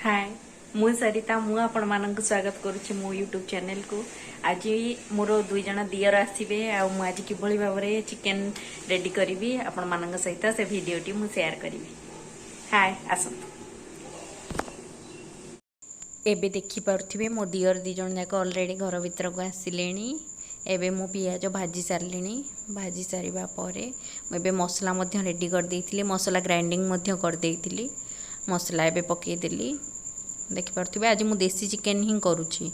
हाय मु सरिता मु आपण मानक स्वागत करुच्ची मो यूट्यूब चैनल को। आज मोर दुई जन दियर आसबे आज किभली भाव में चिकेन रेडी करी आपण मानक सहित से भिडटी मु शेयर करी। हाय आसतु एबे देखि पारुथिबे मो दियर दी जन जाक ऑलरेडी घर भीतर को आसिले। एबे मु पियाज भाजी सारलिनी। भाजी सारिबा परे मु एबे मसला मध्य रेडी कर देइथिली। मसला ग्राइंडिंग मध्य कर देइथिली। मसला एबे पकई देली। देखिपे आज मु देसी चिकेन ही करुच्ची।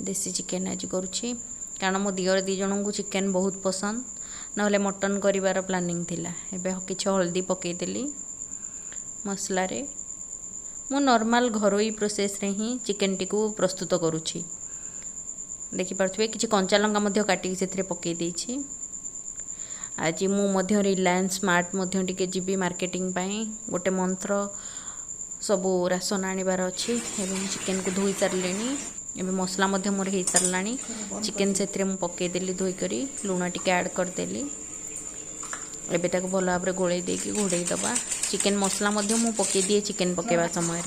देसी चिकेन आज करुच्ची कारण मो दियर दी जन को चिकेन बहुत पसंद ना मटन करिवार प्लानिंग थिला। एबे किछ हल्दी पकई देली मसला रे। मु नॉर्मल घरोई प्रोसेस रे ही चिकेन टी को प्रस्तुत करुच्ची। देखिपे किसी कंचा लंका मध्य काटिक से पकई देइछि। आज मु मध्य रिलायंस स्मार्ट मध्य टिके जीवी मार्केटिंग पाई गोटे मंत्र सबू राशन आनिबार अच्छी। एवं चिकेन को धोई सारे एवं मसला मोर हो सारा। चिकेन से मु पकईदेली धोईक लुण टिके ऐड करदेली। एबे ताको भल भाव में गोल देकी घोड़े दबा। चिकेन मसला मु पकई दिए। चिकेन पकेवा समय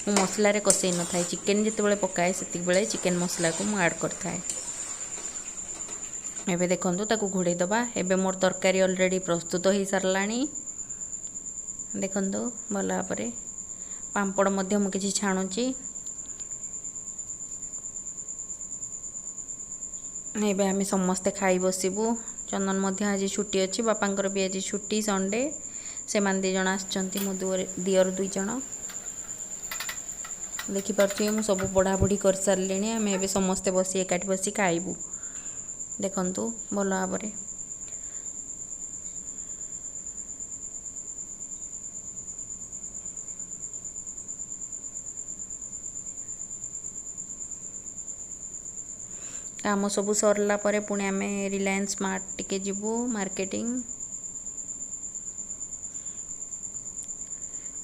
मु मसला रे कसई न थाए। चिकेन जिते पकाए से चिकेन मसला को मु ऐड करथाए। एबे देखंतु ताको घोड़े दबा। एबे मोर तरकारी ऑलरेडी प्रस्तुत हो सारा। देखंतु भल भाव में पांपड़ मध्य मु किछि छाणुची। एबे आमे समस्ते खाई बसिबु। चंदन मध्य आज छुट्टी अच्छी। बापांकर भी आज छुट्टी संडे। से मान दी जन आछंती मो दियर दुई जन। देखि पारथि मु सब बड़ा बड़ी कर सारलेनी। आमे एबे समस्ते बसी एकाठी बसी खाइबु। देखंतु भल भाव में काम सब सरला परे पुणी आम रिलायंस स्मार्ट टिके जीवु मार्केटिंग।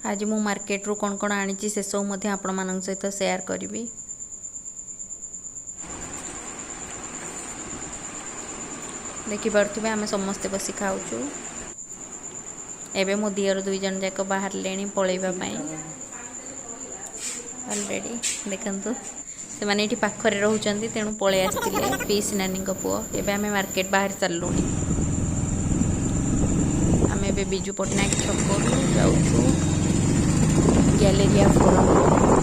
आज मु मार्केट रू कौन कौन आनी से सब मध्य आपण मान सहित शेयर करी। देखिपे आम समस्ते बसी खाऊचु। एबे मो दियर दुई जन जाक बाहर लेनी पलैबा पई ऑलरेडी। देखंतु से माने एठी पाखरे रहउचंती तेणु पळे आस्तिले पीस नानी को पुओ। एबे आमे मार्केट बाहर चललुनी। आमे एबे बिजू पटनायक छक जाउछु गैलेरिया फोरम।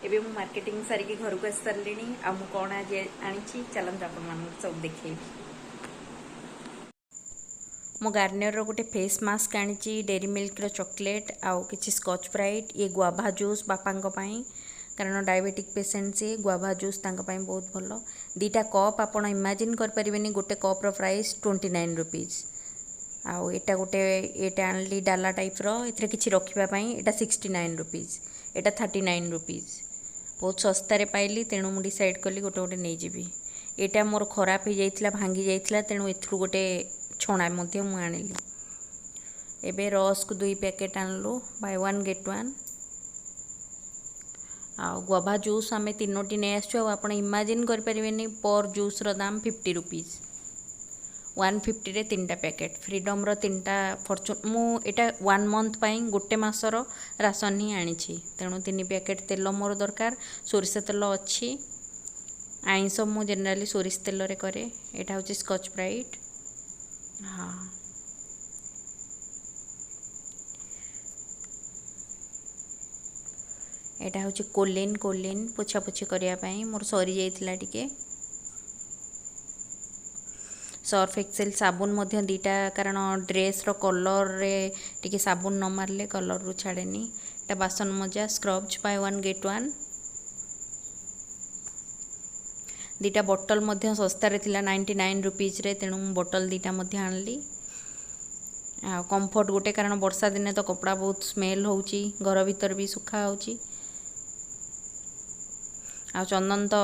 एबे मु मार्केटिंग सारिकी घर को आसी सारे। आ मु कौन आज आनी चलते आप सब देखे। मो गार्नियर रो गोटे फेस मास्क आनी। डेरी मिल्क रो चॉकलेट आउ किछि स्कॉच ब्राइट। ये गुआभा जूस बापांक पाई कारण डायबिटिक पेशेंट से गुआभा जूस तांक पाई बहुत भल। दीटा कप आपण इमेजिन कर परिबेनी। गोटे कप रो प्राइस 29 रुपीज। आउ एटा गोटे एटा आनली डाला टाइप रो। एथरे किछि रखिबा पाई एटा 69 रुपीज। एटा 39 रुपीज। बहुत सस्तारे पाइली तेणु मु डिसाइड कली गोटे गोटे नहीं जीवी। एटा मोर खराब हो जाइथिला भांगी जाइथिला तेणु एथरु गोटे छणा मध्य मु आनिली। एबे रस को 2 पैकेट आनलु बाय 1 गेट 1। आ गुआभा जूस आमे तीनोटी नहीं आसछु। आपण इमेजिन कर परिबेनी पर जूस रो दाम 50 रुपीज। 150 रे 3टा पैकेट। फ्रीडम रो 3टा फॉर्चून मु एटा 1 मंथ पाई गोटे मासर राशन ही आनी। तेणु 3 पैकेट तेल मोर दरकार। सोरिष तेल अच्छी। आईंस मु जनरली सोरिष तेल रे करे। एटा होची स्कॉच ब्राइट। हाँ एटा होची कोलिन। कोलिन पोछा पोछी करिया पाई मोर सरी जाइथिला टिके। सर्फ एक्सेल साबुन मध्य दीटा कारण ड्रेस रो कलर रे टिके साबुन न मारले कलर रु छाड़ेनी। एटा बासन मजा स्क्रब्स बाय 1 गेट 1। दीटा बोतल मध्य सस्ता रे थिला 99 रुपीज रे, तेणु बोतल दीटा मध्य आनली। आ कंफर्ट गोटे कारण वर्षा दिने तो कपड़ा बहुत स्मेल होउची, घर भीतर भी सुखा होउची। आ चंदन तो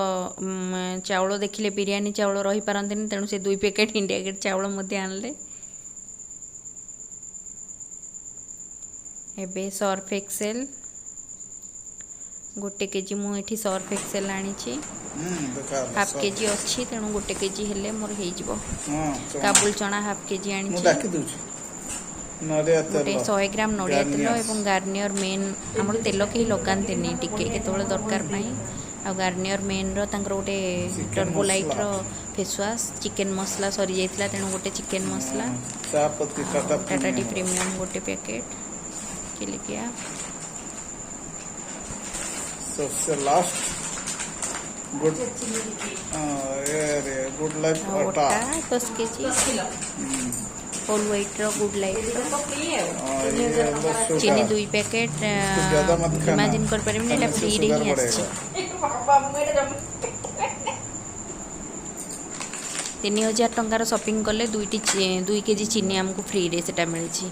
चाउल देखिले बिरयानी चाउल रही पारंतिनी, तेणु से 2 पैकेट इंडिया गेट चाउल मध्य आनले। एबे सर्फ एक्सेल गोटे केजी मु एठी सर्फ एक्सेल आनी छी। हाफ केजी अच्छी, तेणु गोटे केजी हेले मोर हेई जिवो। काबुल चना हाफ केजी आनी छी। गोटे 100 ग्राम नड़िया तेल एवं गार्नियर मेन हमर तेल केही लगांतेनी, टिके केतबेले दरकार पई। आ गार्नियर मेन रो तांकर गोटे टर्बोलाइट रो फेस वाश। चिकन मसला सरी जाइतला, तेणु गोटे चिकन मसला। टाटा टी प्रीमियम गोटे पैकेट किलिकिया। सबसे लास्ट गुड गुड लाइफ आटा 10 केजी। होल व्हाइट रो गुड लाइफ चीनी 2 पैकेट। इमेजिन कर परिबे एटा फ्री रे ही आछि। 3000 टंकार शॉपिंग कले 2 केजी चीनी हमको फ्री रे सेटा मिलछि।